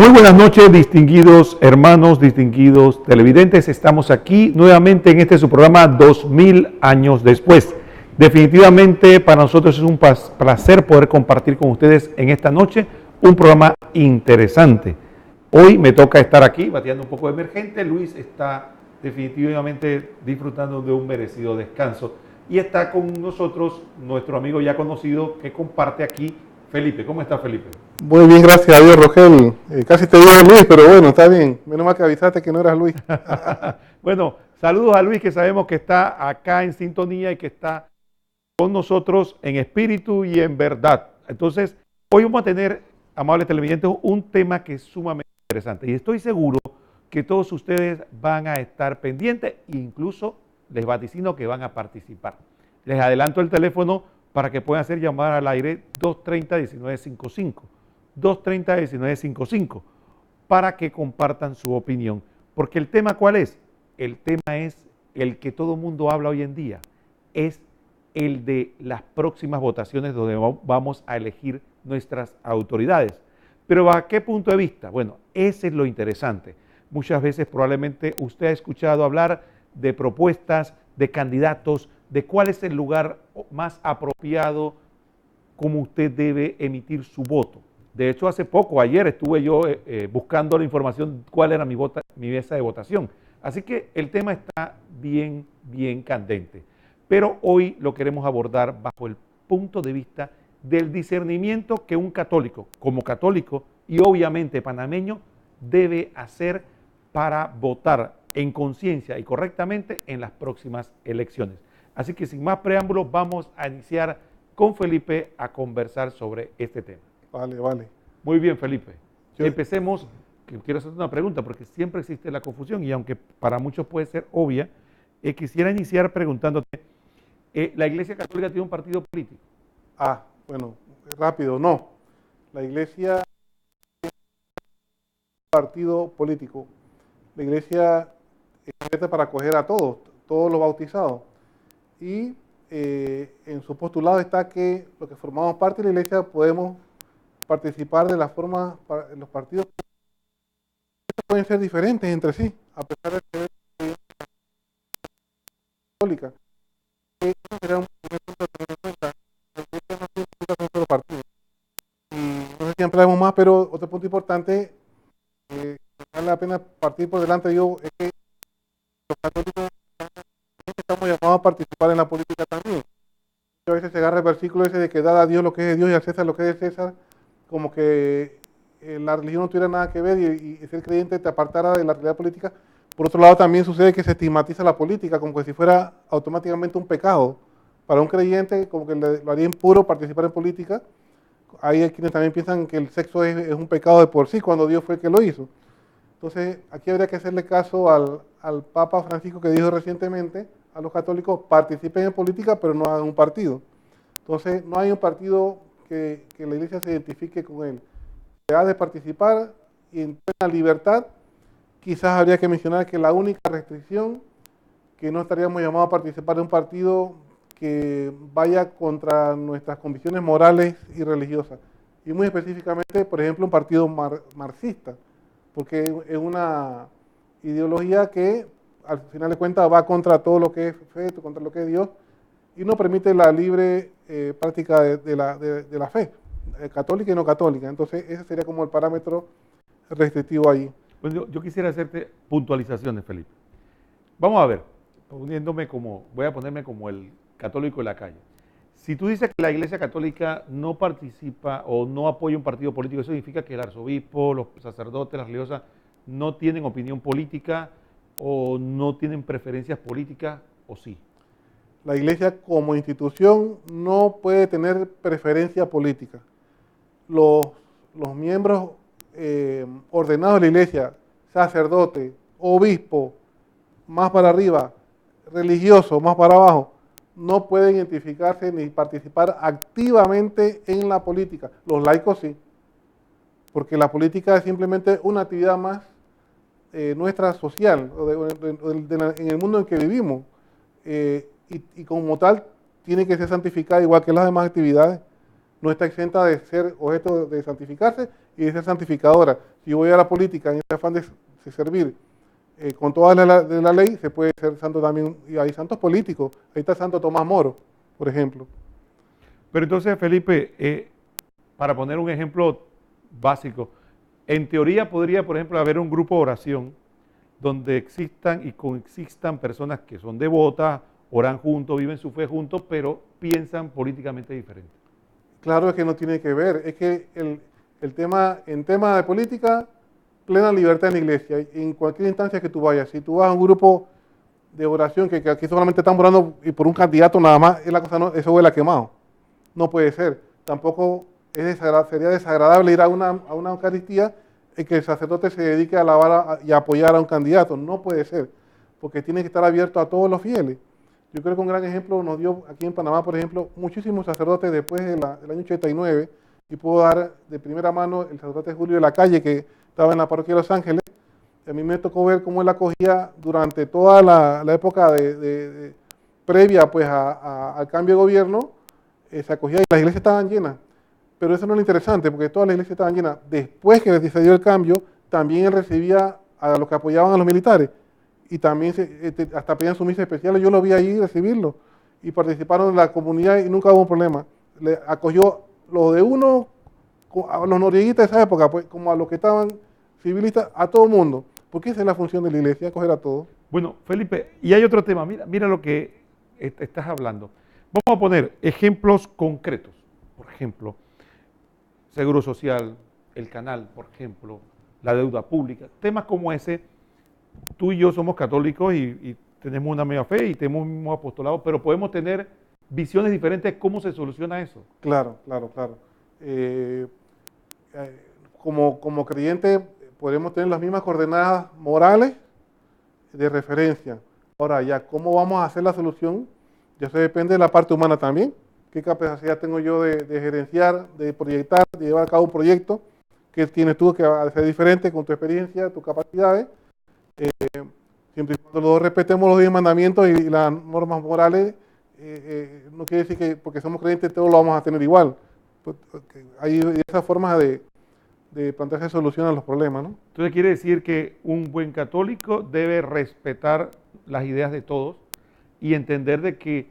Muy buenas noches, distinguidos hermanos, distinguidos televidentes. Estamos aquí nuevamente en su programa 2000 años después. Definitivamente para nosotros es un placer poder compartir con ustedes en esta noche un programa interesante. Hoy me toca estar aquí bateando un poco de emergente. Luis está definitivamente disfrutando de un merecido descanso. Y está con nosotros nuestro amigo ya conocido que comparte aquí, Felipe. ¿Cómo está, Felipe? Muy bien, gracias a Dios, Rogel. Casi te digo Luis, pero bueno, está bien. Menos mal que avisaste que no eras Luis. Bueno, saludos a Luis, que sabemos que está acá en sintonía y que está con nosotros en espíritu y en verdad. Entonces, hoy vamos a tener, amables televidentes, un tema que es sumamente interesante. Y estoy seguro que todos ustedes van a estar pendientes e incluso les vaticino que van a participar. Les adelanto el teléfono para que puedan hacer llamada al aire 230-1955. 230-1955 para que compartan su opinión. Porque el tema, ¿cuál es? El tema es el que todo el mundo habla hoy en día. Es el de las próximas votaciones donde vamos a elegir nuestras autoridades. Pero ¿a qué punto de vista? Bueno, ese es lo interesante. Muchas veces probablemente usted ha escuchado hablar de propuestas, de candidatos, de cuál es el lugar más apropiado como usted debe emitir su voto. De hecho, hace poco, ayer estuve yo buscando la información cuál era mi mesa de votación. Así que el tema está bien candente. Pero hoy lo queremos abordar bajo el punto de vista del discernimiento que un católico, como católico y obviamente panameño, debe hacer para votar en conciencia y correctamente en las próximas elecciones. Así que sin más preámbulos, vamos a iniciar con Felipe a conversar sobre este tema. Vale. Muy bien, Felipe. Empecemos, que quiero hacerte una pregunta, porque siempre existe la confusión y aunque para muchos puede ser obvia, quisiera iniciar preguntándote, ¿la Iglesia Católica tiene un partido político? Bueno, rápido, no. La Iglesia tiene un partido político. La Iglesia es abierta para acoger a todos los bautizados. Y en su postulado está que los que formamos parte de la Iglesia podemos participar de la forma, los partidos pueden ser diferentes entre sí, a pesar de ser católica. Eso sería un punto a tener en cuenta. La Iglesia no significa un solo partido. Y no sé si ampliamos más, pero otro punto importante, vale la pena partir por delante, es que los católicos estamos llamados a participar en la política también. A veces se agarra el versículo ese de que dar a Dios lo que es de Dios y al César lo que es de César, como que la religión no tuviera nada que ver y ser creyente te apartara de la realidad política. Por otro lado, también sucede que se estigmatiza la política como que si fuera automáticamente un pecado. Para un creyente, como que lo haría impuro participar en política. Hay quienes también piensan que el sexo es un pecado de por sí, cuando Dios fue el que lo hizo. Entonces, aquí habría que hacerle caso al Papa Francisco, que dijo recientemente a los católicos: participen en política, pero no hagan un partido. Entonces, no hay un partido que la Iglesia se identifique con él. Se ha de participar y en plena libertad. Quizás habría que mencionar que la única restricción, que no estaríamos llamados a participar de un partido que vaya contra nuestras convicciones morales y religiosas. Y muy específicamente, por ejemplo, un partido marxista, porque es una ideología que al final de cuentas va contra todo lo que es fe, contra lo que es Dios, y no permite la libre práctica de la fe, católica y no católica. Entonces ese sería como el parámetro restrictivo ahí. Pues yo quisiera hacerte puntualizaciones, Felipe. Vamos a ver, voy a ponerme como el católico de la calle. Si tú dices que la Iglesia Católica no participa o no apoya un partido político, eso significa que el arzobispo, los sacerdotes, las religiosas no tienen opinión política o no tienen preferencias políticas, ¿o sí? La Iglesia como institución no puede tener preferencia política. Los miembros ordenados de la Iglesia, sacerdote, obispo, más para arriba, religioso, más para abajo, no pueden identificarse ni participar activamente en la política. Los laicos sí, porque la política es simplemente una actividad más nuestra social, en el mundo en que vivimos, y como tal tiene que ser santificada igual que las demás actividades. no está exenta de ser objeto de santificarse y de ser santificadora. Si voy a la política en este afán de servir con toda la ley, se puede ser santo también, y hay santos políticos. Ahí está Santo Tomás Moro, por ejemplo. Pero entonces, Felipe, para poner un ejemplo básico, en teoría podría, por ejemplo, haber un grupo de oración donde existan y coexistan personas que son devotas, oran juntos, viven su fe juntos, pero piensan políticamente diferente. Claro que no tiene que ver, es que en tema de política, plena libertad en la iglesia, en cualquier instancia que tú vayas. Si tú vas a un grupo de oración que aquí solamente están orando y por un candidato nada más, es la cosa no, eso huele a quemado. No puede ser. Tampoco sería desagradable ir a una Eucaristía y que el sacerdote se dedique a alabar y a apoyar a un candidato. No puede ser, porque tiene que estar abierto a todos los fieles. Yo creo que un gran ejemplo nos dio aquí en Panamá, por ejemplo, muchísimos sacerdotes después del año 89, y puedo dar de primera mano el sacerdote Julio de la Calle, que estaba en la parroquia de Los Ángeles. A mí me tocó ver cómo él acogía durante toda la época previa pues, al cambio de gobierno, se acogía y las iglesias estaban llenas. Pero eso no es lo interesante, porque todas las iglesias estaban llenas. Después que se dio el cambio, también él recibía a los que apoyaban a los militares. Y también hasta pedían su misa especial. Yo lo vi ahí recibirlo. Y participaron en la comunidad y nunca hubo un problema. Le acogió lo de uno, a los norieguitas de esa época, pues, como a los que estaban civilistas, a todo el mundo. Porque esa es la función de la iglesia, acoger a todos. Bueno, Felipe, y hay otro tema. Mira lo que estás hablando. Vamos a poner ejemplos concretos. Por ejemplo, Seguro Social, el canal, por ejemplo, la deuda pública. Temas como ese, tú y yo somos católicos y tenemos una misma fe y tenemos un mismo apostolado, pero podemos tener visiones diferentes de cómo se soluciona eso. Claro, claro, claro. Como creyente podemos tener las mismas coordenadas morales de referencia. Ahora ya, ¿cómo vamos a hacer la solución? Ya eso depende de la parte humana también. ¿Qué capacidad tengo yo de gerenciar, de proyectar, de llevar a cabo un proyecto? ¿Qué tienes tú que hacer diferente con tu experiencia, tus capacidades? Siempre y cuando los dos respetemos los 10 mandamientos y las normas morales, no quiere decir que porque somos creyentes todos lo vamos a tener igual. Hay esas formas de plantearse solución a los problemas, ¿no? Entonces quiere decir que un buen católico debe respetar las ideas de todos y entender de que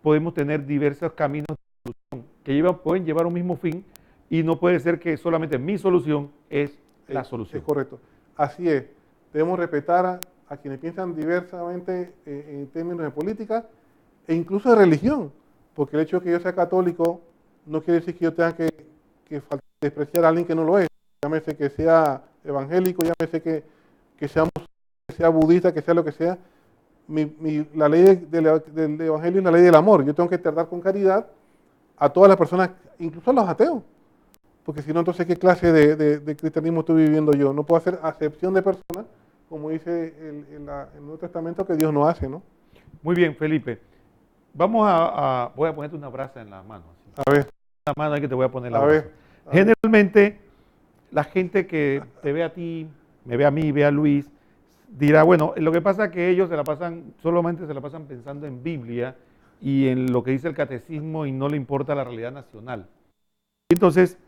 podemos tener diversos caminos de solución que pueden llevar a un mismo fin y no puede ser que solamente mi solución es la solución. Es correcto. Así es. Debemos respetar a quienes piensan diversamente en términos de política e incluso de religión, porque el hecho de que yo sea católico no quiere decir que yo tenga que despreciar a alguien que no lo es. Llámese que sea evangélico, llámese que sea budista, que sea lo que sea. La ley del evangelio es la ley del amor. Yo tengo que tratar con caridad a todas las personas, incluso a los ateos. Porque si no, entonces, ¿qué clase de cristianismo estoy viviendo yo? No puedo hacer acepción de personas, como dice el Nuevo Testamento, que Dios no hace, ¿no? Muy bien, Felipe. Voy a ponerte una brasa en la mano. Así. A ver. Una mano que te voy a poner la A brasa. ver. Generalmente, la gente que te ve a ti, me ve a mí, ve a Luis, dirá, bueno, lo que pasa es que ellos solamente se la pasan pensando en Biblia y en lo que dice el catecismo y no le importa la realidad nacional. Entonces,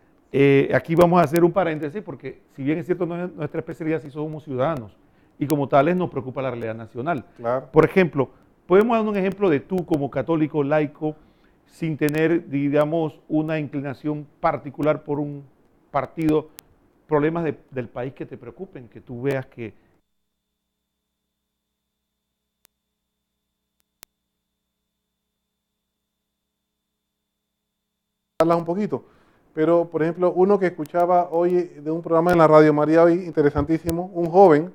aquí vamos a hacer un paréntesis porque si bien es cierto no es nuestra especialidad, sí somos ciudadanos y como tales nos preocupa la realidad nacional. Claro. Por ejemplo, podemos dar un ejemplo de tú como católico laico sin tener, digamos, una inclinación particular por un partido, problemas del país que te preocupen, que tú veas que hablas un poquito. Pero, por ejemplo, uno que escuchaba hoy de un programa en la Radio María hoy, interesantísimo, un joven,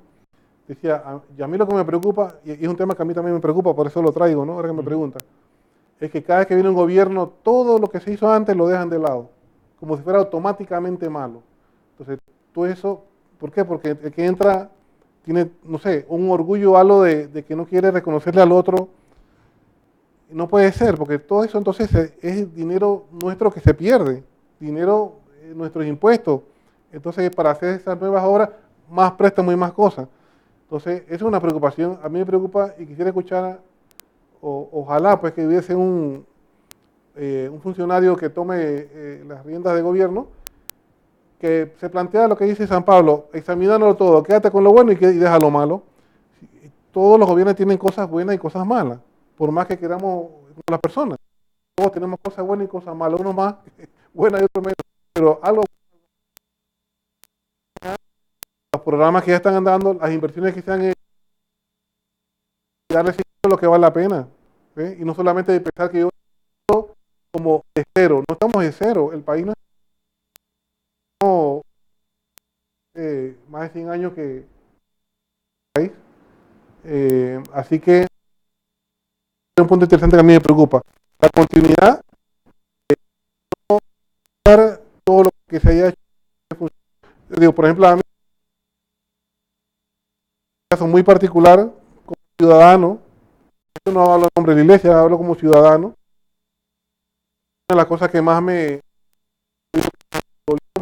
decía, y a mí lo que me preocupa, y es un tema que a mí también me preocupa, por eso lo traigo, ¿no? Ahora que me pregunta, es que cada vez que viene un gobierno, todo lo que se hizo antes lo dejan de lado, como si fuera automáticamente malo. Entonces, todo eso, ¿por qué? Porque el que entra tiene, no sé, un orgullo o algo de que no quiere reconocerle al otro. No puede ser, porque todo eso entonces es dinero nuestro que se pierde, dinero, nuestros impuestos. Entonces, para hacer esas nuevas obras, más préstamos y más cosas. Entonces, esa es una preocupación. A mí me preocupa y quisiera escuchar, ojalá, pues que hubiese un funcionario que tome las riendas de gobierno, que se plantea lo que dice San Pablo, examinándolo todo, quédate con lo bueno y deja lo malo. Todos los gobiernos tienen cosas buenas y cosas malas, por más que queramos las personas. Todos tenemos cosas buenas y cosas malas, uno más buenas y otro menos. Pero algo, los programas que ya están andando, las inversiones que se han hecho, y darle seguimiento a lo que vale la pena. ¿Sí? Y no solamente pensar que yo como de cero, no estamos de cero, el país no es más de 100 años que país. Así que es un punto interesante que a mí me preocupa. La continuidad de todo lo que se haya hecho. Digo, por ejemplo, a mí, un caso muy particular, como ciudadano, yo no hablo en nombre de la iglesia, hablo como ciudadano. Una de las cosas que más me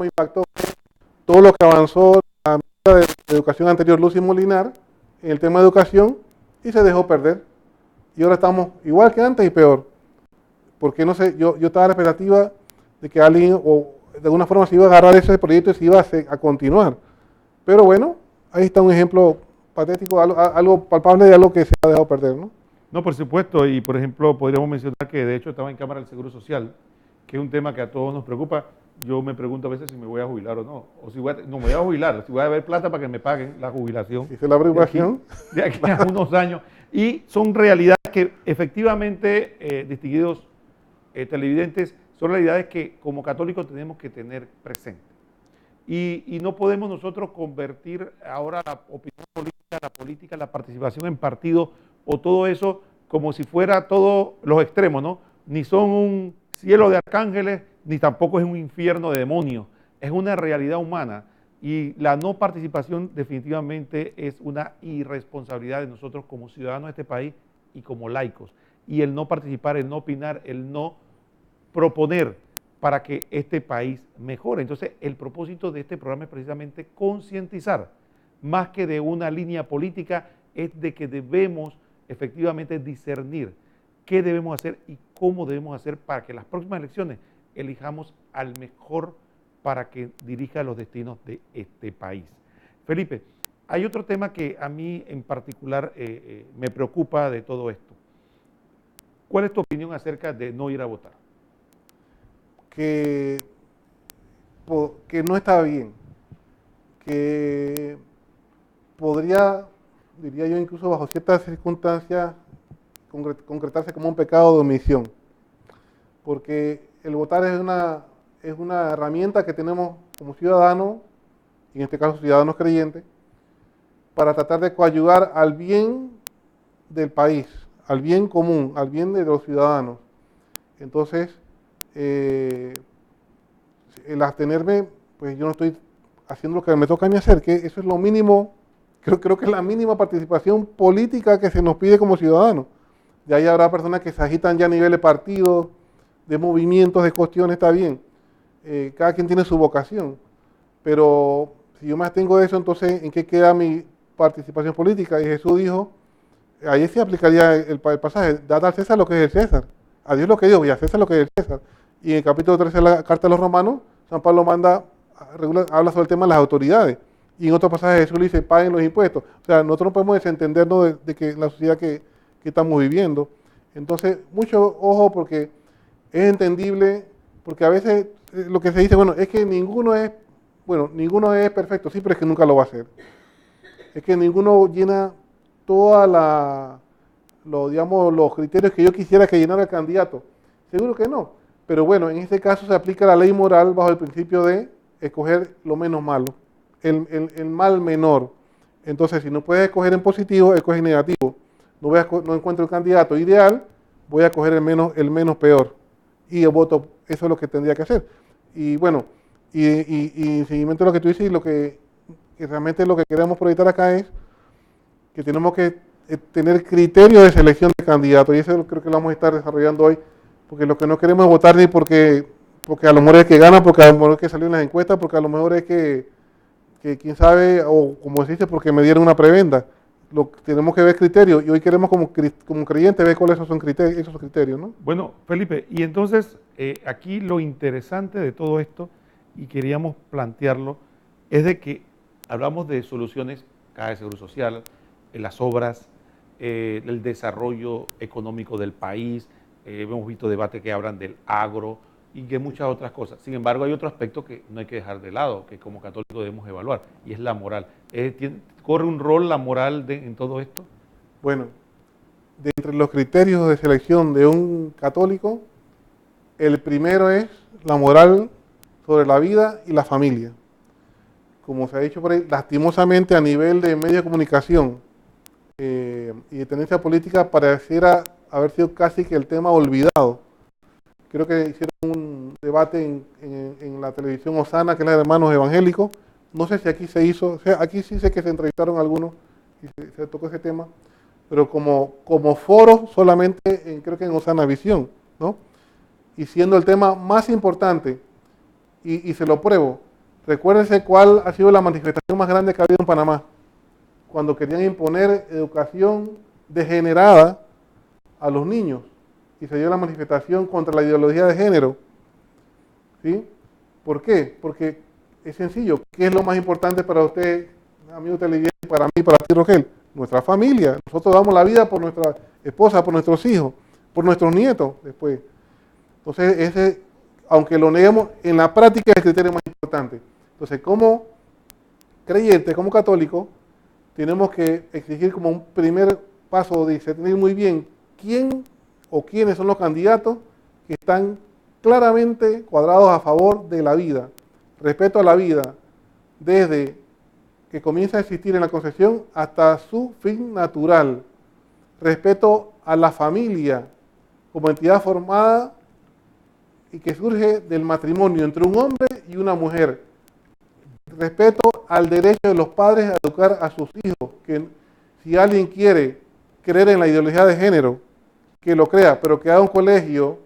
impactó fue todo lo que avanzó la ministra de Educación anterior, Lucy Molinar, en el tema de educación, y se dejó perder. Y ahora estamos igual que antes y peor. Porque no sé, yo estaba a la expectativa de que alguien o de alguna forma se iba a agarrar ese proyecto y se iba a continuar. Pero bueno, ahí está un ejemplo patético, algo palpable de algo que se ha dejado perder, ¿no? No, por supuesto, y por ejemplo, podríamos mencionar que de hecho estaba en Cámara del Seguro Social, que es un tema que a todos nos preocupa. Yo me pregunto a veces si me voy a jubilar o no, o si no me voy a jubilar, si voy a haber plata para que me paguen la jubilación. Si es la preocupación. De aquí a unos años. Y son realidades que efectivamente, distinguidos televidentes, son realidades que como católicos tenemos que tener presentes. Y no podemos nosotros convertir ahora la opinión política, la participación en partidos o todo eso como si fuera todos los extremos, ¿no? Ni son un cielo de arcángeles, ni tampoco es un infierno de demonios. Es una realidad humana y la no participación definitivamente es una irresponsabilidad de nosotros como ciudadanos de este país y como laicos. Y el no participar, el no opinar, el no proponer para que este país mejore. Entonces, el propósito de este programa es precisamente concientizar, más que de una línea política, es de que debemos efectivamente discernir qué debemos hacer y cómo debemos hacer para que las próximas elecciones elijamos al mejor para que dirija los destinos de este país. Felipe, hay otro tema que a mí en particular me preocupa de todo esto. ¿Cuál es tu opinión acerca de no ir a votar? Que no está bien, que podría, diría yo, incluso bajo ciertas circunstancias, concretarse como un pecado de omisión, porque el votar es una herramienta que tenemos como ciudadanos, en este caso ciudadanos creyentes, para tratar de coadyuvar al bien del país, al bien común, al bien de los ciudadanos. Entonces, el abstenerme, pues yo no estoy haciendo lo que me toca a mí hacer, que eso es lo mínimo, creo que es la mínima participación política que se nos pide como ciudadanos. De ahí habrá personas que se agitan ya a nivel de partidos, de movimientos, de cuestiones, está bien. Cada quien tiene su vocación, pero si yo me abstengo de eso, entonces, ¿en qué queda mi participación política? Y Jesús dijo, ahí se aplicaría el pasaje, dad al César lo que es el César, a Dios lo que es Dios y a César lo que es el César. Y en el capítulo 13 de la carta a los Romanos, San Pablo habla sobre el tema de las autoridades. Y en otro pasaje Jesús le dice, paguen los impuestos. O sea, nosotros no podemos desentendernos de que la sociedad que estamos viviendo. Entonces, mucho ojo porque es entendible, porque a veces lo que se dice, bueno, es que ninguno es perfecto, sí, pero es que nunca lo va a hacer. Es que ninguno llena toda los criterios que yo quisiera que llenara el candidato. Seguro que no. Pero bueno, en este caso se aplica la ley moral bajo el principio de escoger lo menos malo, el mal menor. Entonces, si no puedes escoger en positivo, escoge en negativo. No encuentro el candidato ideal, voy a escoger el menos peor. Y el voto, eso es lo que tendría que hacer. Y bueno, y en seguimiento a lo que tú dices, que realmente lo que queremos proyectar acá es que tenemos que tener criterios de selección de candidatos. Y eso creo que lo vamos a estar desarrollando hoy. Porque lo que no queremos es votar ni porque a lo mejor es que gana, porque a lo mejor es que salió en las encuestas, porque a lo mejor es que quién sabe, o como se dice, porque me dieron una prebenda. tenemos que ver criterios, y hoy queremos como creyentes ver cuáles son esos criterios, ¿no? Bueno, Felipe, y entonces aquí lo interesante de todo esto, y queríamos plantearlo, es de que hablamos de soluciones, Caja de Seguro Social, las obras, el desarrollo económico del país, hemos visto debates que hablan del agro y que muchas otras cosas. Sin embargo, hay otro aspecto que no hay que dejar de lado, que como católicos debemos evaluar, y es la moral. ¿Corre un rol la moral en todo esto? Bueno, de entre los criterios de selección de un católico, el primero es la moral sobre la vida y la familia. Como se ha dicho por ahí, lastimosamente a nivel de medios de comunicación y de tendencia política pareciera haber sido casi que el tema olvidado. Creo que hicieron un debate en la televisión Osana, que es la de Hermanos Evangélicos. No sé si aquí se hizo, o sea, aquí sí sé que se entrevistaron algunos y se tocó ese tema, pero como foro solamente creo que en Osana Visión, ¿no? Y siendo el tema más importante, y se lo pruebo, recuérdense cuál ha sido la manifestación más grande que ha habido en Panamá, cuando querían imponer educación degenerada a los niños, y se dio la manifestación contra la ideología de género, ¿sí? ¿Por qué? Porque es sencillo. ¿Qué es lo más importante para usted, amigo televidente, para mí, para ti, Rogel? Nuestra familia. Nosotros damos la vida por nuestra esposa, por nuestros hijos, por nuestros nietos después. Entonces, ese, aunque lo neguemos, en la práctica es el criterio más importante. Entonces, como creyentes, como católicos, tenemos que exigir como un primer paso de discernir muy bien quién o quiénes son los candidatos que están claramente cuadrados a favor de la vida, respeto a la vida, desde que comienza a existir en la concepción hasta su fin natural, respeto a la familia como entidad formada y que surge del matrimonio entre un hombre y una mujer, respeto al derecho de los padres a educar a sus hijos, que si alguien quiere creer en la ideología de género, que lo crea, pero que haga un colegio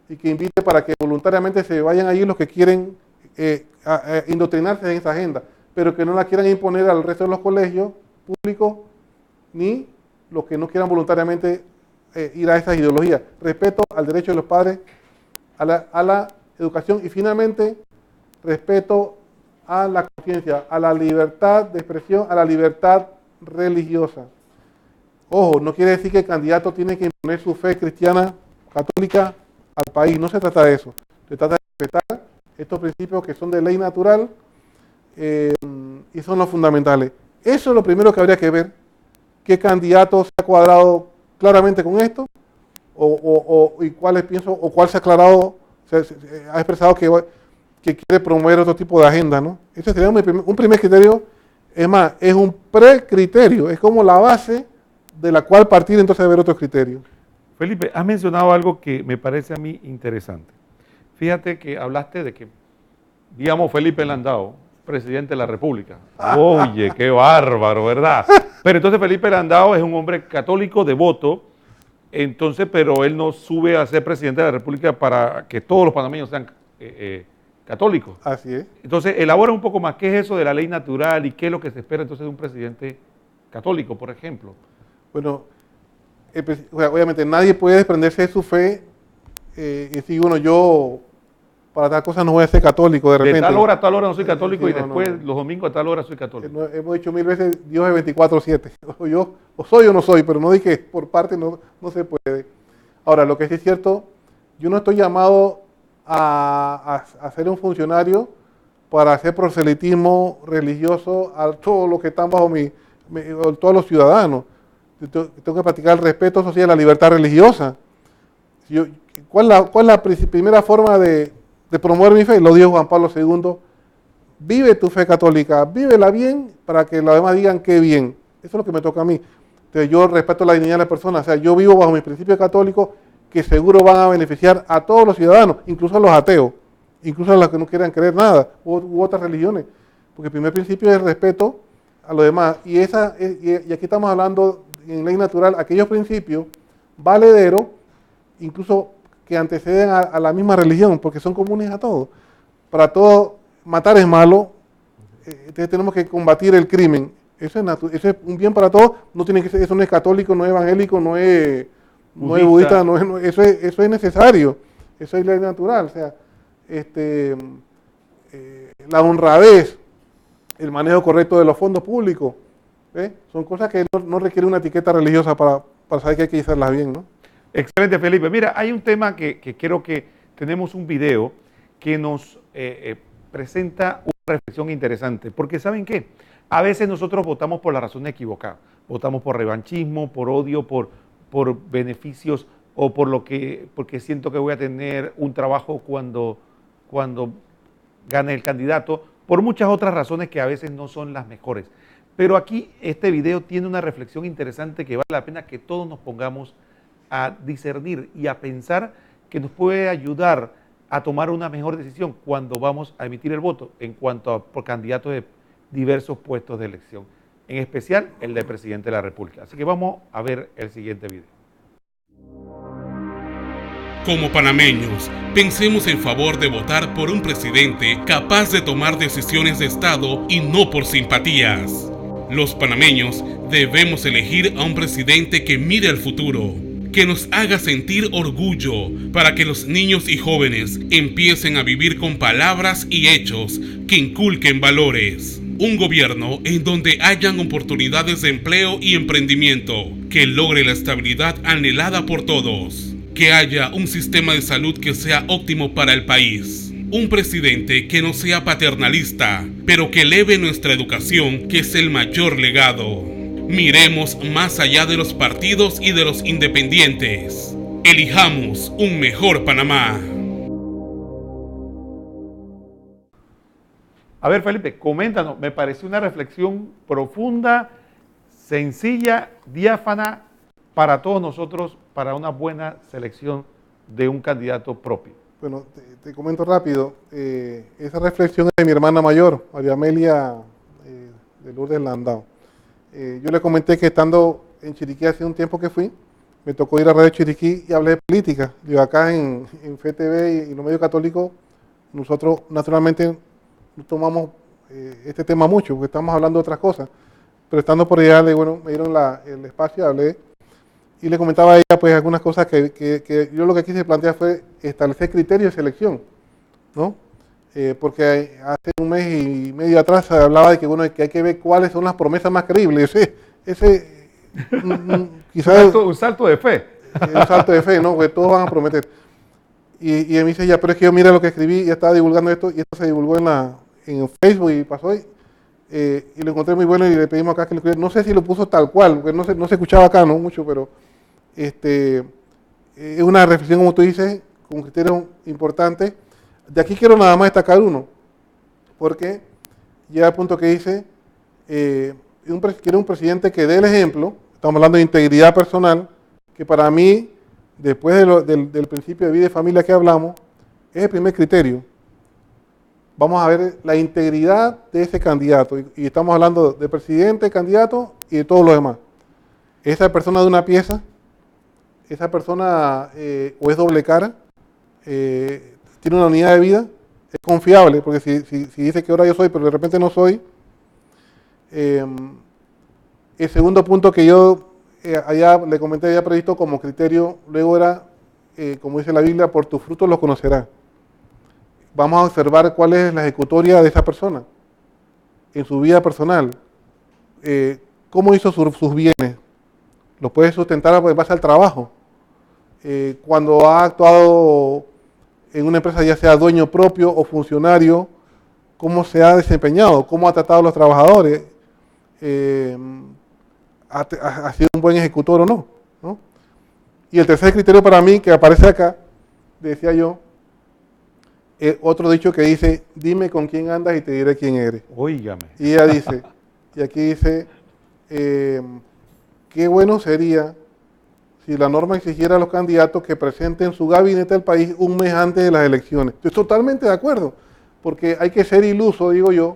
y que invite para que voluntariamente se vayan allí los que quieren indoctrinarse en esa agenda, pero que no la quieran imponer al resto de los colegios públicos, ni los que no quieran voluntariamente ir a esas ideologías. Respeto al derecho de los padres a la educación y finalmente respeto a la conciencia, a la libertad de expresión, a la libertad religiosa. Ojo, no quiere decir que el candidato tiene que imponer su fe cristiana católica al país, no se trata de eso. Se trata de respetar estos principios que son de ley natural y son los fundamentales. Eso es lo primero que habría que ver, qué candidato se ha cuadrado claramente con esto y cuáles pienso, o cuál se ha aclarado, ha expresado que quiere promover otro tipo de agenda, ¿no? Ese sería un primer criterio, es más, es un precriterio, es como la base de la cual partir entonces de ver otros criterios. Felipe, has mencionado algo que me parece a mí interesante. Fíjate que hablaste de que, digamos, Felipe Landao, presidente de la República. Oye, qué bárbaro, ¿verdad? Pero entonces Felipe Landao es un hombre católico devoto, entonces, pero él no sube a ser presidente de la República para que todos los panameños sean católicos. Así es. Entonces, elabora un poco más qué es eso de la ley natural y qué es lo que se espera entonces de un presidente católico, por ejemplo. Bueno, obviamente nadie puede desprenderse de su fe y decir, bueno, yo para tal cosa no voy a ser católico de repente. De tal hora a tal hora no soy católico Sí, y después los domingos a tal hora soy católico. Hemos dicho 1000 veces, Dios es 24/7. O soy o no soy, pero no di que por parte no se puede. Ahora, lo que sí es cierto, yo no estoy llamado a ser un funcionario para hacer proselitismo religioso a todos los que están bajo todos los ciudadanos. Tengo que practicar el respeto social, la libertad religiosa. ¿Cuál es la primera forma de promover mi fe? Lo dijo Juan Pablo II, vive tu fe católica, vívela bien para que los demás digan qué bien. Eso es lo que me toca a mí. Entonces yo respeto la dignidad de la persona, o sea, yo vivo bajo mis principios católicos que seguro van a beneficiar a todos los ciudadanos, incluso a los ateos, incluso a los que no quieran creer nada, u otras religiones. Porque el primer principio es el respeto a los demás. Y aquí estamos hablando en ley natural, aquellos principios valederos, incluso que anteceden a la misma religión, porque son comunes a todos. Para todos, matar es malo, entonces tenemos que combatir el crimen. Eso es un bien para todos, no tiene que ser, eso no es católico, no es evangélico, no es Budista. budista, eso es necesario, eso es ley natural, o sea, la honradez, el manejo correcto de los fondos públicos, son cosas que no requieren una etiqueta religiosa para saber que hay que hacerlas bien, ¿no? Excelente, Felipe. Mira, hay un tema que creo que tenemos un video que nos presenta una reflexión interesante, porque ¿saben qué? A veces nosotros votamos por la razón equivocada, votamos por revanchismo, por odio, por beneficios o porque siento que voy a tener un trabajo cuando gane el candidato, por muchas otras razones que a veces no son las mejores. Pero aquí este video tiene una reflexión interesante que vale la pena que todos nos pongamos a discernir y a pensar, que nos puede ayudar a tomar una mejor decisión cuando vamos a emitir el voto en cuanto a por candidatos de diversos puestos de elección, en especial el de presidente de la República. Así que vamos a ver el siguiente video. Como panameños, pensemos en favor de votar por un presidente capaz de tomar decisiones de Estado y no por simpatías. Los panameños debemos elegir a un presidente que mire al futuro, que nos haga sentir orgullo para que los niños y jóvenes empiecen a vivir con palabras y hechos que inculquen valores. Un gobierno en donde hayan oportunidades de empleo y emprendimiento, que logre la estabilidad anhelada por todos. Que haya un sistema de salud que sea óptimo para el país. Un presidente que no sea paternalista, pero que eleve nuestra educación, que es el mayor legado. Miremos más allá de los partidos y de los independientes. Elijamos un mejor Panamá. A ver, Felipe, coméntanos. Me pareció una reflexión profunda, sencilla, diáfana para todos nosotros, para una buena selección de un candidato propio. Bueno, te comento rápido, esa reflexión es de mi hermana mayor, María Amelia de Lourdes Landao. Yo le comenté que estando en Chiriquí hace un tiempo que fui, me tocó ir a Radio Chiriquí y hablé de política. Yo acá en FTV y los medios católicos, nosotros naturalmente no tomamos este tema mucho, porque estamos hablando de otras cosas. Pero estando por allá, bueno, me dieron el espacio, hablé y le comentaba a ella pues algunas cosas que yo lo que quise plantear fue establecer criterios de selección, ¿no? Porque hace un mes y medio atrás se hablaba de que, bueno, que hay que ver cuáles son las promesas más creíbles. Quizás Un salto de fe. un salto de fe, ¿no? Porque todos van a prometer. Y me dice ya, pero es que yo mira lo que escribí, ya estaba divulgando esto, y esto se divulgó en Facebook y pasó y lo encontré muy bueno y le pedimos acá que lo escribiera. No sé si lo puso tal cual, porque no se escuchaba acá, no mucho, pero es una reflexión, como tú dices, con criterios importantes. De aquí quiero nada más destacar uno, porque llega al punto que dice, quiero un presidente que dé el ejemplo, estamos hablando de integridad personal, que para mí, después del principio de vida y familia que hablamos, es el primer criterio. Vamos a ver la integridad de ese candidato, y estamos hablando de presidente, candidato y de todos los demás. Esa persona de una pieza, esa persona o es doble cara, tiene una unidad de vida, es confiable, porque si dice que ahora yo soy, pero de repente no soy. El segundo punto que yo allá le comenté, había previsto como criterio, luego era, como dice la Biblia, por tus frutos los conocerás. Vamos a observar cuál es la ejecutoria de esa persona en su vida personal, cómo hizo sus bienes, los puede sustentar en base al trabajo. Cuando ha actuado en una empresa, ya sea dueño propio o funcionario, cómo se ha desempeñado, cómo ha tratado a los trabajadores, ha sido un buen ejecutor o no, ¿no? Y el tercer criterio para mí, que aparece acá, decía yo, otro dicho que dice, dime con quién andas y te diré quién eres. Óigame. Y ella dice, y aquí dice, qué bueno sería si la norma exigiera a los candidatos que presenten su gabinete al país un mes antes de las elecciones. Estoy totalmente de acuerdo, porque hay que ser iluso, digo yo,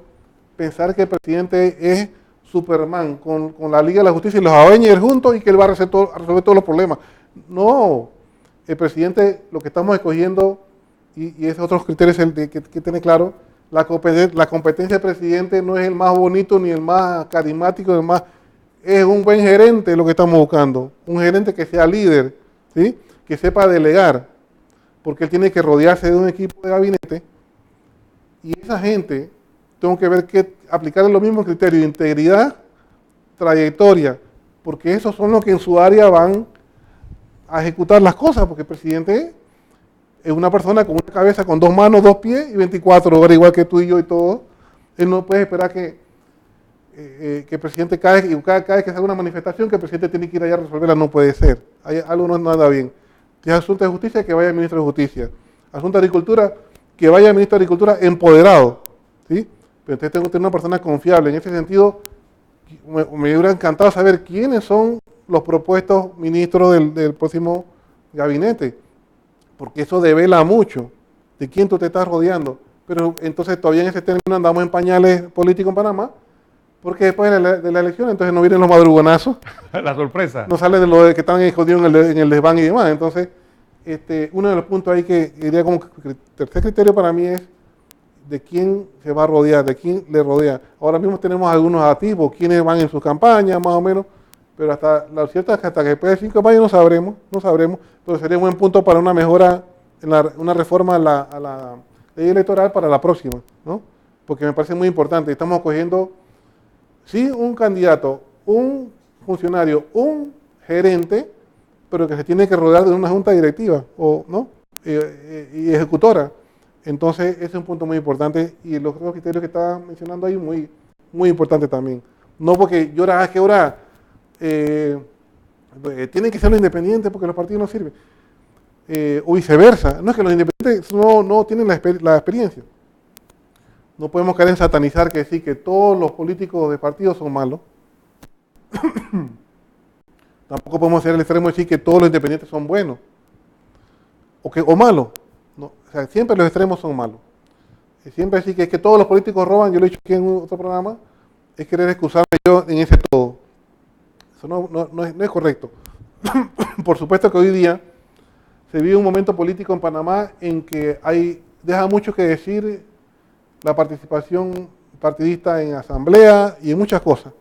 pensar que el presidente es Superman con la Liga de la Justicia y los Avengers juntos y que él va a resolver todos los problemas. No, el presidente, lo que estamos escogiendo, y esos otros criterios que tiene claro, La competencia del presidente no es el más bonito ni el más carismático, es un buen gerente lo que estamos buscando. Un gerente que sea líder, ¿sí? Que sepa delegar, porque él tiene que rodearse de un equipo de gabinete y esa gente tengo que ver que aplicarle los mismos criterios de integridad, trayectoria, porque esos son los que en su área van a ejecutar las cosas, porque el presidente es una persona con una cabeza, con 2 manos, 2 pies y 24 horas, igual que tú y yo y todos. Él no puede esperar que el presidente cada vez que se haga una manifestación, que el presidente tiene que ir allá a resolverla, no puede ser. Algo no anda bien. Si es asunto de justicia, que vaya el ministro de Justicia. Asunto de Agricultura, que vaya el ministro de Agricultura empoderado, ¿sí? Pero entonces tengo que tener una persona confiable. En ese sentido, me hubiera encantado saber quiénes son los propuestos ministros del próximo gabinete, porque eso devela mucho de quién tú te estás rodeando. Pero entonces todavía en ese término andamos en pañales políticos en Panamá, porque después de la elección entonces no vienen los madrugonazos. La sorpresa. No sale de lo que están escondidos en el desván y demás. Entonces, uno de los puntos ahí que diría como tercer criterio para mí es de quién se va a rodear, de quién le rodea. Ahora mismo tenemos algunos activos, quiénes van en sus campañas, más o menos, pero lo cierto es que hasta que después de 5 años no sabremos. Entonces sería un buen punto para una mejora, una reforma a la ley electoral para la próxima, ¿no? Porque me parece muy importante. Estamos escogiendo, sí, un candidato, un funcionario, un gerente, pero que se tiene que rodear de una junta directiva, ¿no? Y ejecutora. Entonces, ese es un punto muy importante y los otros criterios que estaba mencionando ahí, muy, muy importante también. No porque tienen que ser los independientes porque los partidos no sirven. O viceversa. No es que los independientes no tienen la experiencia. No podemos caer en satanizar que sí, que todos los políticos de partidos son malos. Tampoco podemos hacer el extremo de decir que todos los independientes son buenos o malos. No, o sea, siempre los extremos son malos. Siempre decir que todos los políticos roban, yo lo he dicho aquí en otro programa, es querer excusarme yo en ese todo. Eso no es correcto. Por supuesto que hoy día se vive un momento político en Panamá en que deja mucho que decir la participación partidista en asamblea y en muchas cosas.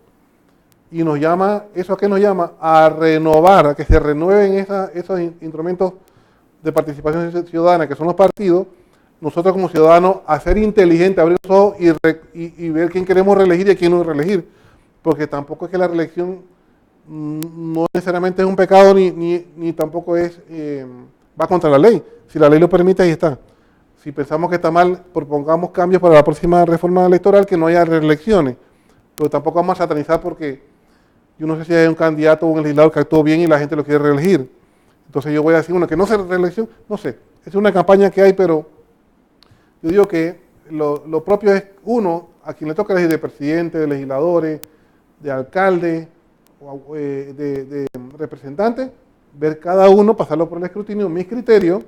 Y ¿eso a qué nos llama? A renovar, a que se renueven esos instrumentos de participación ciudadana que son los partidos. Nosotros como ciudadanos, a ser inteligentes, abrir los ojos y ver quién queremos reelegir y a quién no reelegir. Porque tampoco es que la reelección no necesariamente es un pecado ni tampoco va contra la ley. Si la ley lo permite, ahí está. Si pensamos que está mal, propongamos cambios para la próxima reforma electoral, que no haya reelecciones. Pero tampoco vamos a satanizar porque yo no sé si hay un candidato o un legislador que actuó bien y la gente lo quiere reelegir. Entonces yo voy a decir, que no se reelección, no sé. Es una campaña que hay, pero yo digo que lo propio es a quien le toca elegir de presidente, de legisladores, de alcalde, de representantes, ver cada uno, pasarlo por el escrutinio, mis criterios,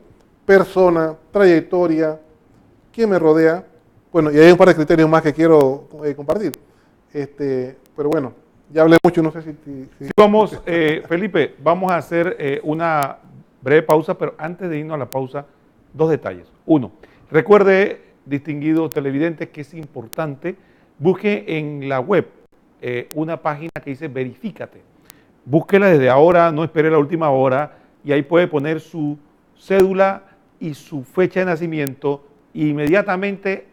persona, trayectoria, quién me rodea. Bueno, y hay un par de criterios más que quiero compartir. Pero bueno, ya hablé mucho, no sé si... Sí, vamos, Felipe, vamos a hacer una breve pausa, pero antes de irnos a la pausa, 2 detalles. 1, recuerde, distinguido televidente, que es importante, busque en la web una página que dice Verifícate. Búsquela desde ahora, no espere la última hora, y ahí puede poner su cédula y su fecha de nacimiento, e inmediatamente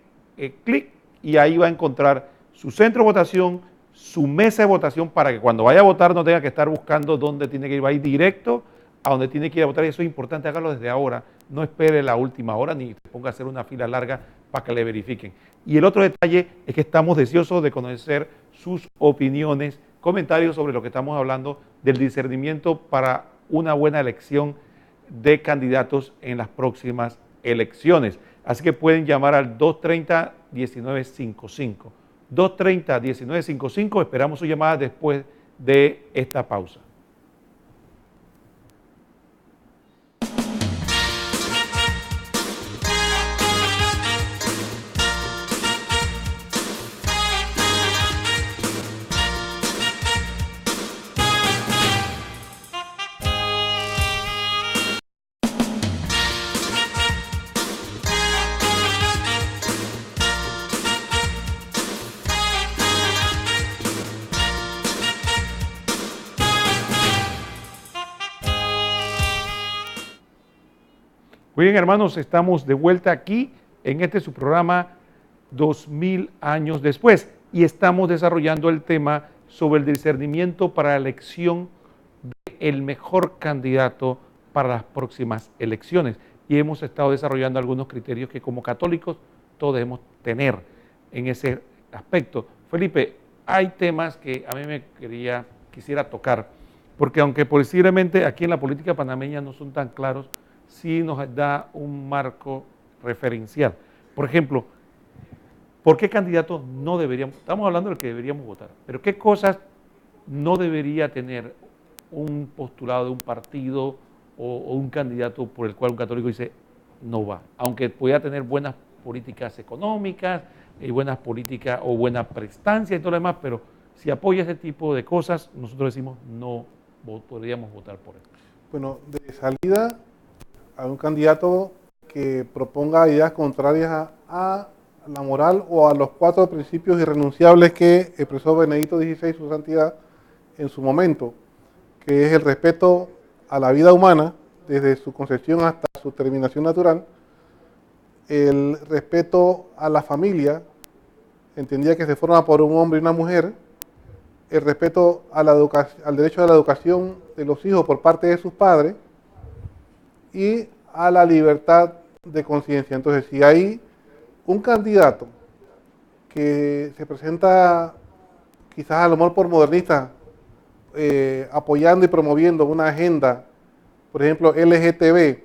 clic, y ahí va a encontrar su centro de votación, su mesa de votación, para que cuando vaya a votar no tenga que estar buscando dónde tiene que ir, va a ir directo a donde tiene que ir a votar, y eso es importante, hágalo desde ahora, no espere la última hora ni se ponga a hacer una fila larga para que le verifiquen. Y el otro detalle es que estamos deseosos de conocer sus opiniones, comentarios sobre lo que estamos hablando del discernimiento para una buena elección de candidatos en las próximas elecciones. Así que pueden llamar al 230-1955. 230-1955, esperamos su llamada después de esta pausa. Muy bien, hermanos, estamos de vuelta aquí en este su programa 2000 años después y estamos desarrollando el tema sobre el discernimiento para la elección del mejor candidato para las próximas elecciones. Y hemos estado desarrollando algunos criterios que como católicos todos debemos tener en ese aspecto. Felipe, hay temas que a mí quisiera tocar, porque aunque posiblemente aquí en la política panameña no son tan claros, sí nos da un marco referencial. Por ejemplo, ¿por qué candidatos no deberíamos? Estamos hablando del que deberíamos votar, pero ¿qué cosas no debería tener un postulado de un partido o un candidato por el cual un católico dice no va? Aunque pueda tener buenas políticas económicas y buenas políticas o buena prestancia y todo lo demás, pero si apoya ese tipo de cosas, nosotros decimos no podríamos votar por él. Bueno, de salida a un candidato que proponga ideas contrarias a la moral o a los 4 principios irrenunciables que expresó Benedicto XVI, su santidad, en su momento, que es el respeto a la vida humana, desde su concepción hasta su terminación natural, el respeto a la familia, entendía que se forma por un hombre y una mujer, el respeto a al derecho a la educación de los hijos por parte de sus padres y a la libertad de conciencia. Entonces, si hay un candidato que se presenta quizás a lo mejor por modernista, apoyando y promoviendo una agenda, por ejemplo, LGTB,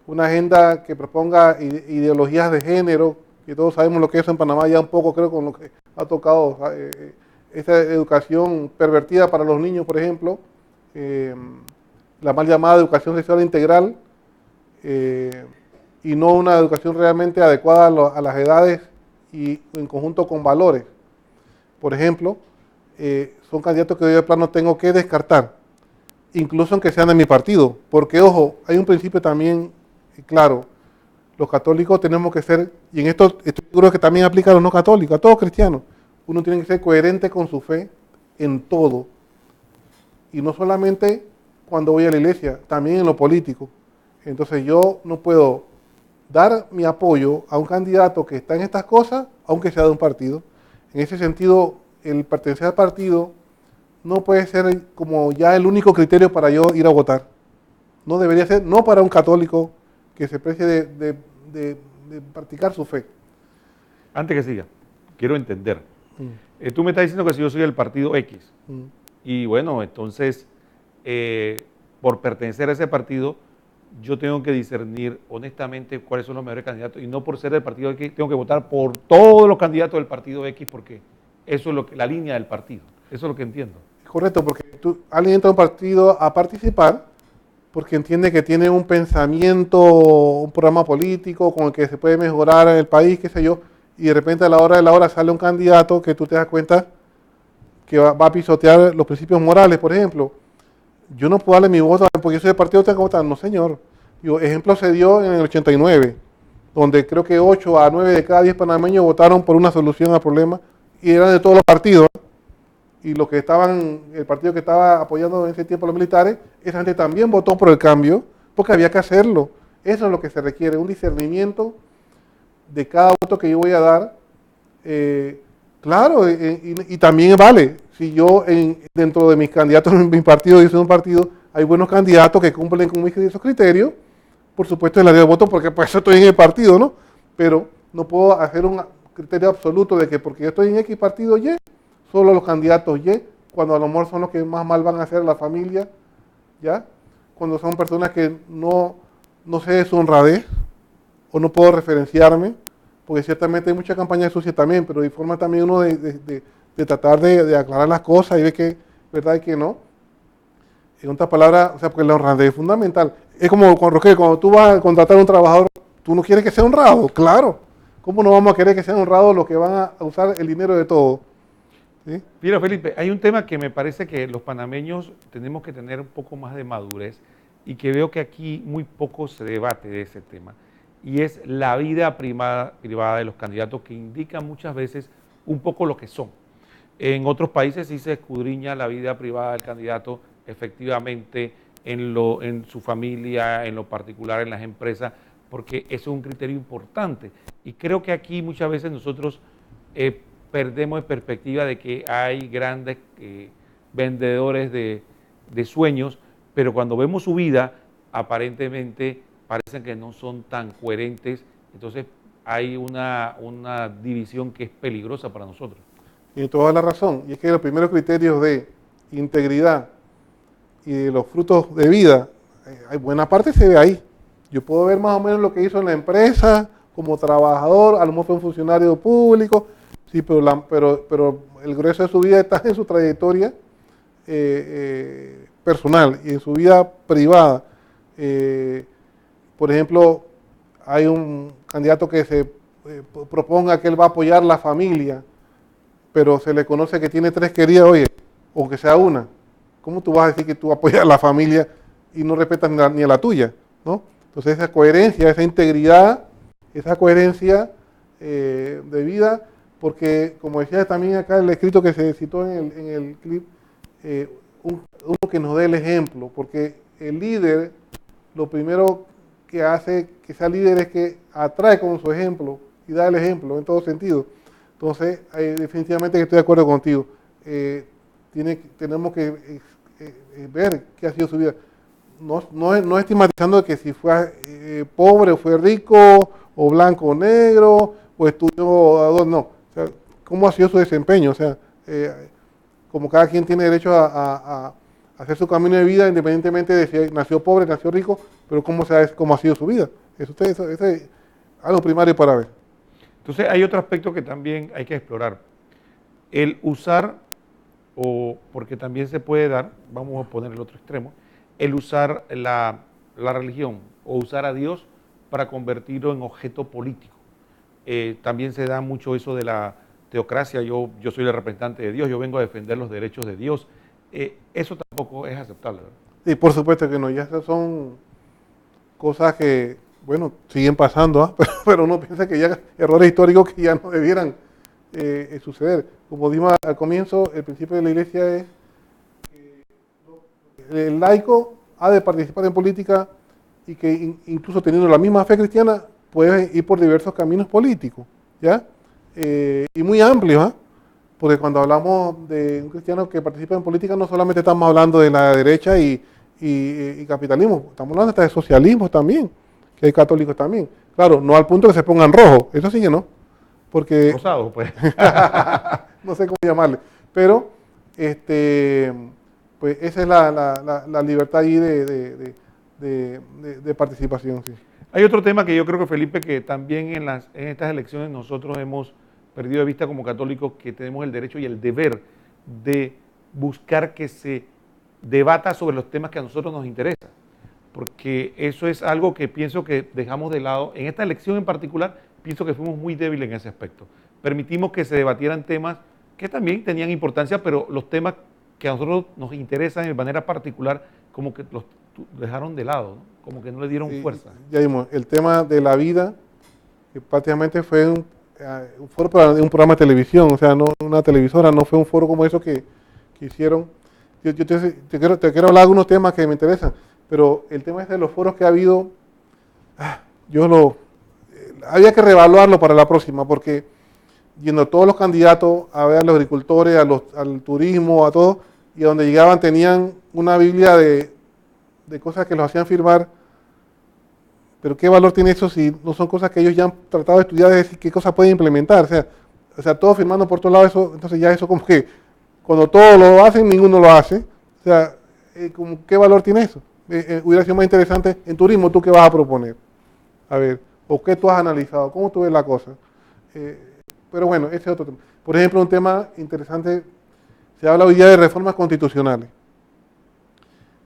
una agenda que proponga ideologías de género, que todos sabemos lo que es en Panamá ya un poco, creo, con lo que ha tocado esa educación pervertida para los niños, por ejemplo, la mal llamada educación sexual integral, y no una educación realmente adecuada a las edades y en conjunto con valores. Por ejemplo, son candidatos que yo de plano tengo que descartar, incluso aunque sean de mi partido, porque ojo, hay un principio también claro, los católicos tenemos que ser, y en esto estoy seguro que también aplica a los no católicos, a todos cristianos, uno tiene que ser coherente con su fe en todo, y no solamente cuando voy a la iglesia, también en lo político. Entonces yo no puedo dar mi apoyo a un candidato que está en estas cosas, aunque sea de un partido. En ese sentido, el pertenecer al partido no puede ser como ya el único criterio para yo ir a votar. No debería ser, no para un católico que se precie de practicar su fe. Antes que siga, quiero entender. Tú me estás diciendo que si yo soy del partido X, y bueno, entonces, por pertenecer a ese partido, yo tengo que discernir honestamente cuáles son los mejores candidatos, y no por ser del partido X, tengo que votar por todos los candidatos del partido X, porque eso es la línea del partido. Eso es lo que entiendo. Correcto, porque alguien entra a un partido a participar porque entiende que tiene un pensamiento, un programa político con el que se puede mejorar el país, qué sé yo, y de repente a la hora de la hora sale un candidato que tú te das cuenta que va a pisotear los principios morales, por ejemplo. Yo no puedo darle mi voto porque yo soy del partido, tengo que votar. No, señor. Ejemplo se dio en el 89, donde creo que 8 a 9 de cada 10 panameños votaron por una solución al problema, y eran de todos los partidos. Y los que estaban, el partido que estaba apoyando en ese tiempo a los militares, esa gente también votó por el cambio, porque había que hacerlo. Eso es lo que se requiere, un discernimiento de cada voto que yo voy a dar. Claro, y también vale, si yo dentro de mis candidatos en mi partido, yo soy un partido, hay buenos candidatos que cumplen con esos criterios, por supuesto le doy voto porque por eso estoy en el partido, ¿no? Pero no puedo hacer un criterio absoluto de que porque yo estoy en X partido Y, solo los candidatos Y, cuando a lo mejor son los que más mal van a hacer a la familia, ¿ya? Cuando son personas que no sé de su honradez, o no puedo referenciarme, porque ciertamente hay mucha campaña sucia también, pero hay forma también uno de tratar de aclarar las cosas y ver que es verdad y que no. En otras palabras, o sea, porque la honradez es fundamental. Es como cuando tú vas a contratar a un trabajador, tú no quieres que sea honrado, claro. ¿Cómo no vamos a querer que sean honrados los que van a usar el dinero de todos? ¿Sí? Mira, Felipe, hay un tema que me parece que los panameños tenemos que tener un poco más de madurez y que veo que aquí muy poco se debate de ese tema, y es la vida privada de los candidatos, que indican muchas veces un poco lo que son. En otros países sí se escudriña la vida privada del candidato efectivamente en su familia, en lo particular en las empresas, porque eso es un criterio importante. Y creo que aquí muchas veces nosotros perdemos de perspectiva de que hay grandes vendedores de sueños, pero cuando vemos su vida, aparentemente parecen que no son tan coherentes, entonces hay una división que es peligrosa para nosotros. Tiene toda la razón, y es que los primeros criterios de integridad y de los frutos de vida, hay buena parte se ve ahí. Yo puedo ver más o menos lo que hizo en la empresa, como trabajador, a lo mejor fue un funcionario público, sí, pero el grueso de su vida está en su trayectoria personal y en su vida privada. Por ejemplo, hay un candidato que se proponga que él va a apoyar la familia, pero se le conoce que tiene 3 queridas, oye, o que sea una. ¿Cómo tú vas a decir que tú apoyas a la familia y no respetas ni a la tuya? ¿No? Entonces esa coherencia, esa integridad, esa coherencia de vida, porque como decía también acá el escrito que se citó en el clip, uno que nos dé el ejemplo, porque el líder, lo primero que hace que sea líder es que atrae con su ejemplo y da el ejemplo en todo sentido. Entonces, definitivamente que estoy de acuerdo contigo. Tenemos que ver qué ha sido su vida. No estigmatizando que si fue pobre o fue rico, o blanco o negro, o estudió, no. O sea, cómo ha sido su desempeño. O sea, como cada quien tiene derecho a hacer su camino de vida, independientemente de si nació pobre, nació rico, pero cómo ha sido su vida. Eso es algo primario para ver. Entonces hay otro aspecto que también hay que explorar. El usar, o porque también se puede dar, vamos a poner el otro extremo, el usar la religión o usar a Dios para convertirlo en objeto político. También se da mucho eso de la teocracia, yo soy el representante de Dios, yo vengo a defender los derechos de Dios. Eso tampoco es aceptable, ¿verdad? Sí, por supuesto que no, ya esas son cosas que, bueno, siguen pasando, ¿eh? pero uno piensa que ya errores históricos que ya no debieran suceder. Como dijimos al comienzo, el principio de la iglesia es que el laico ha de participar en política y que incluso teniendo la misma fe cristiana puede ir por diversos caminos políticos, ¿ya? Y muy amplios, ¿eh? Porque cuando hablamos de un cristiano que participa en política no solamente estamos hablando de la derecha y capitalismo, estamos hablando hasta de socialismo también, que hay católicos también. Claro, no al punto que se pongan rojo, eso sí que no, porque... Rosado, pues. no sé cómo llamarle, pero pues esa es la libertad ahí de participación, sí. Hay otro tema que yo creo que, Felipe, que también en estas elecciones nosotros hemos perdido de vista como católicos, que tenemos el derecho y el deber de buscar que se debata sobre los temas que a nosotros nos interesan, porque eso es algo que pienso que dejamos de lado. En esta elección en particular, pienso que fuimos muy débiles en ese aspecto. Permitimos que se debatieran temas que también tenían importancia, pero los temas que a nosotros nos interesan de manera particular, como que los dejaron de lado, ¿no? Como que no le dieron fuerza. Ya vimos, el tema de la vida, que prácticamente fue un foro para un programa de televisión, o sea, no una televisora, no fue un foro como eso que hicieron. Yo te quiero hablar de algunos temas que me interesan, pero el tema es de los foros que ha habido, había que reevaluarlo para la próxima, porque yendo a todos los candidatos, a ver a los agricultores, al turismo, a todos, y a donde llegaban tenían una Biblia de cosas que los hacían firmar, pero ¿qué valor tiene eso si no son cosas que ellos ya han tratado de estudiar, de decir qué cosas pueden implementar? O sea, todos firmando por todos lados, eso, entonces ya eso como que, cuando todos lo hacen, ninguno lo hace. O sea, ¿qué valor tiene eso? Hubiera sido más interesante en turismo, ¿tú qué vas a proponer? A ver, ¿o qué tú has analizado? ¿Cómo tú ves la cosa? Pero bueno, ese es otro tema. Por ejemplo, un tema interesante, se habla hoy día de reformas constitucionales.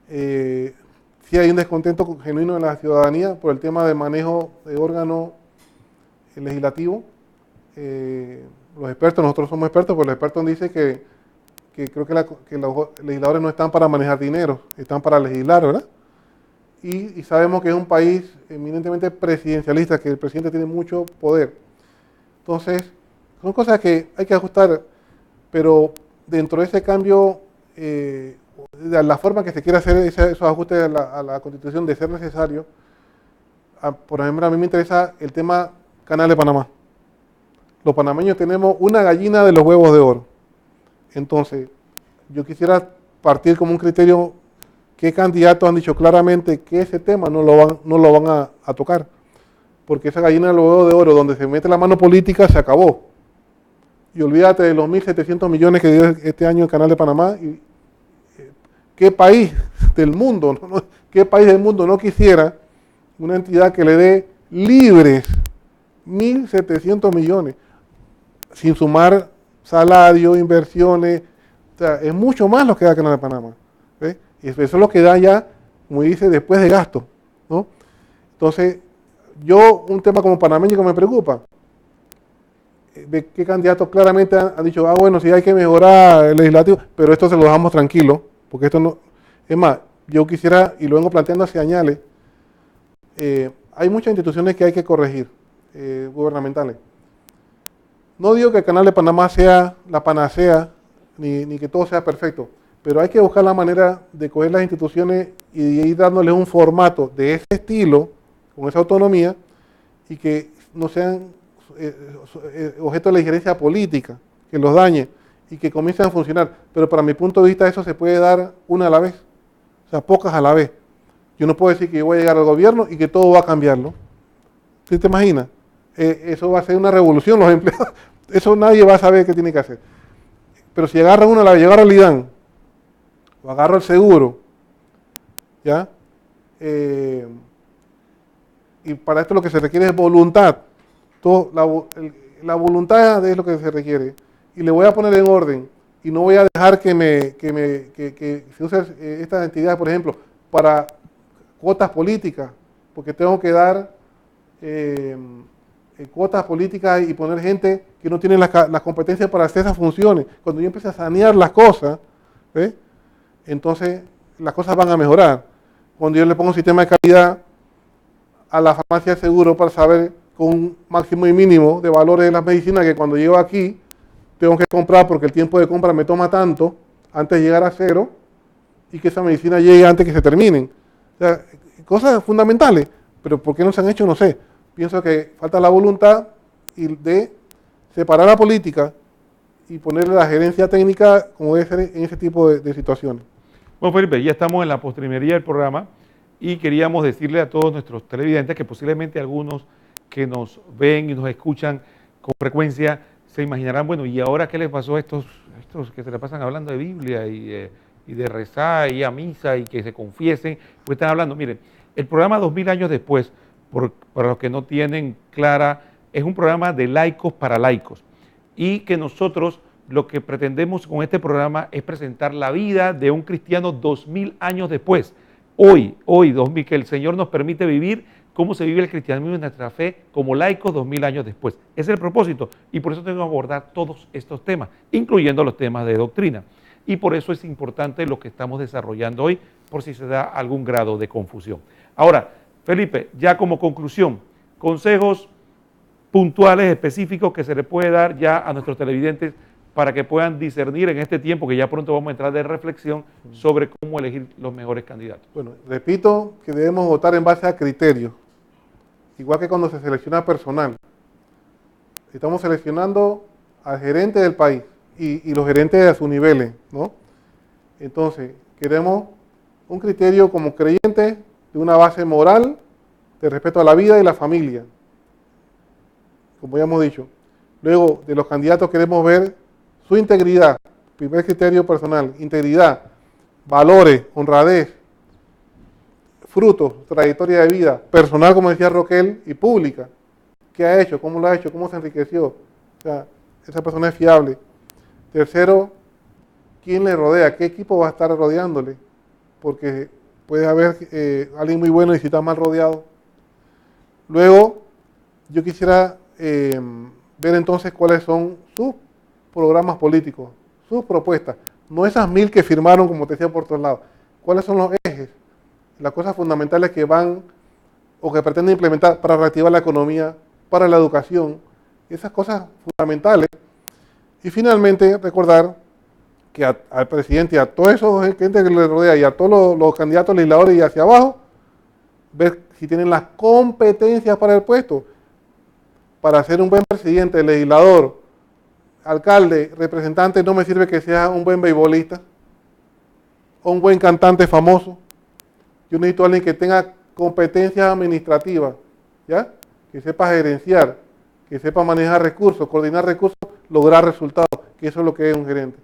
Sí hay un descontento genuino en la ciudadanía por el tema del manejo de órganos legislativos. Los expertos, nosotros somos expertos, pero los expertos dicen que creo que los legisladores no están para manejar dinero, están para legislar, ¿verdad? Y sabemos que es un país eminentemente presidencialista, que el presidente tiene mucho poder. Entonces, son cosas que hay que ajustar, pero dentro de ese cambio, de la forma que se quiera hacer esos ajustes a la Constitución de ser necesario, por ejemplo, a mí me interesa el tema Canal de Panamá. Los panameños tenemos una gallina de los huevos de oro. Entonces, yo quisiera partir como un criterio qué candidatos han dicho claramente que ese tema no lo van a tocar. Porque esa gallina de los huevos de oro, donde se mete la mano política, se acabó. Y olvídate de los 1.700 millones que dio este año el Canal de Panamá. ¿Qué país del mundo, qué país del mundo no quisiera una entidad que le dé libres 1.700 millones, sin sumar salario, inversiones? O sea, es mucho más lo que da el Canal de Panamá. ¿Ves? Y eso es lo que da ya, como dice, después de gasto, ¿no? Entonces, un tema como panameño que me preocupa, de qué candidatos claramente han dicho, bueno, sí hay que mejorar el legislativo, pero esto se lo dejamos tranquilo, porque esto no... Es más, yo quisiera, y lo vengo planteando hace años, hay muchas instituciones que hay que corregir, gubernamentales. No digo que el Canal de Panamá sea la panacea, ni que todo sea perfecto, pero hay que buscar la manera de coger las instituciones y de ir dándoles un formato de ese estilo, con esa autonomía, y que no sean objeto de la injerencia política, que los dañe y que comiencen a funcionar. Pero para mi punto de vista eso se puede dar una a la vez, o sea, pocas a la vez. Yo no puedo decir que yo voy a llegar al gobierno y que todo va a cambiarlo. ¿Sí te imaginas? Eso va a ser una revolución, los empleados. Eso nadie va a saber qué tiene que hacer. Pero si agarra uno a la vez, yo agarro el IDAN, o agarro el seguro, ¿ya? Y para esto lo que se requiere es voluntad. La voluntad es lo que se requiere. Y le voy a poner en orden. Y no voy a dejar que se use estas entidades, por ejemplo, para cuotas políticas, porque tengo que dar cuotas políticas y poner gente que no tiene las competencias para hacer esas funciones. Cuando yo empiece a sanear las cosas, ¿ves? Entonces las cosas van a mejorar. Cuando yo le pongo un sistema de calidad a la farmacia de seguro para saber con un máximo y mínimo de valores de las medicinas que cuando llego aquí tengo que comprar porque el tiempo de compra me toma tanto antes de llegar a cero y que esa medicina llegue antes que se terminen. O sea, cosas fundamentales, pero ¿por qué no se han hecho? No sé. Pienso que falta la voluntad de separar la política y ponerle la gerencia técnica como debe ser en ese tipo de situaciones. Bueno, Felipe, ya estamos en la postrimería del programa y queríamos decirle a todos nuestros televidentes que posiblemente algunos que nos ven y nos escuchan con frecuencia se imaginarán, bueno, ¿y ahora qué les pasó a estos que se le pasan hablando de Biblia y de rezar y a misa y que se confiesen? Pues están hablando, miren, el programa 2000 años después, para los que no tienen clara, es un programa de laicos para laicos y que nosotros lo que pretendemos con este programa es presentar la vida de un cristiano 2000 años después. Hoy 2000, que el Señor nos permite vivir cómo se vive el cristianismo en nuestra fe como laicos 2000 años después. Ese es el propósito y por eso tengo que abordar todos estos temas, incluyendo los temas de doctrina. Y por eso es importante lo que estamos desarrollando hoy, por si se da algún grado de confusión. Ahora, Felipe, ya como conclusión, consejos puntuales, específicos que se le puede dar ya a nuestros televidentes para que puedan discernir en este tiempo, que ya pronto vamos a entrar de reflexión sobre cómo elegir los mejores candidatos. Bueno, repito que debemos votar en base a criterios, igual que cuando se selecciona personal. Estamos seleccionando al gerente del país y los gerentes a sus niveles, ¿no? Entonces, queremos un criterio como creyentes de una base moral, de respeto a la vida y la familia, como ya hemos dicho. Luego, de los candidatos queremos ver su integridad, primer criterio personal, integridad, valores, honradez, frutos, trayectoria de vida, personal, como decía Roquel, y pública. ¿Qué ha hecho? ¿Cómo lo ha hecho? ¿Cómo se enriqueció? O sea, esa persona es fiable. Tercero, ¿quién le rodea? ¿Qué equipo va a estar rodeándole? Porque puede haber alguien muy bueno y si está mal rodeado. Luego, yo quisiera ver entonces cuáles son sus programas políticos, sus propuestas, no esas 1000 que firmaron, como te decía, por todos lados. ¿Cuáles son los ejes, las cosas fundamentales que van o que pretenden implementar para reactivar la economía, para la educación, esas cosas fundamentales? Y finalmente, recordar que al presidente y a todos esos gente que le rodea y a todos los candidatos legisladores y hacia abajo, ver si tienen las competencias para el puesto, para ser un buen presidente, legislador, alcalde, representante, no me sirve que sea un buen beisbolista o un buen cantante famoso. Yo necesito a alguien que tenga competencias administrativas, ¿ya? Que sepa gerenciar, que sepa manejar recursos, coordinar recursos, lograr resultados, que eso es lo que es un gerente.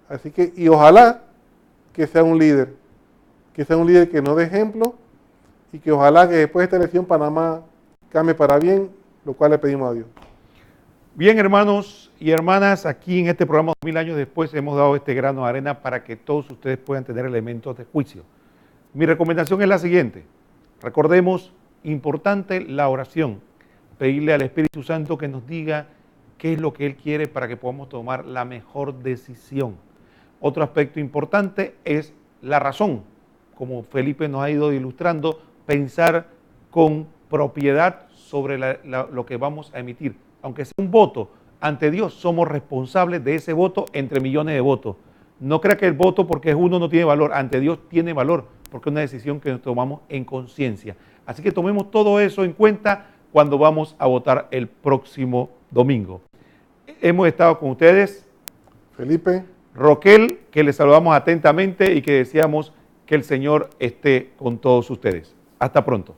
Así que, y ojalá que sea un líder que nos dé ejemplo y que ojalá que después de esta elección Panamá cambie para bien, lo cual le pedimos a Dios. Bien, hermanos y hermanas, aquí en este programa 2000 años después hemos dado este grano de arena para que todos ustedes puedan tener elementos de juicio. Mi recomendación es la siguiente. Recordemos, importante la oración. Pedirle al Espíritu Santo que nos diga qué es lo que Él quiere para que podamos tomar la mejor decisión. Otro aspecto importante es la razón. Como Felipe nos ha ido ilustrando, pensar con propiedad sobre lo que vamos a emitir. Aunque sea un voto, ante Dios somos responsables de ese voto entre millones de votos. No crea que el voto porque es uno no tiene valor, ante Dios tiene valor, porque es una decisión que nos tomamos en conciencia. Así que tomemos todo eso en cuenta cuando vamos a votar el próximo domingo. Hemos estado con ustedes, Felipe, Roquel, que les saludamos atentamente y que deseamos que el Señor esté con todos ustedes. Hasta pronto.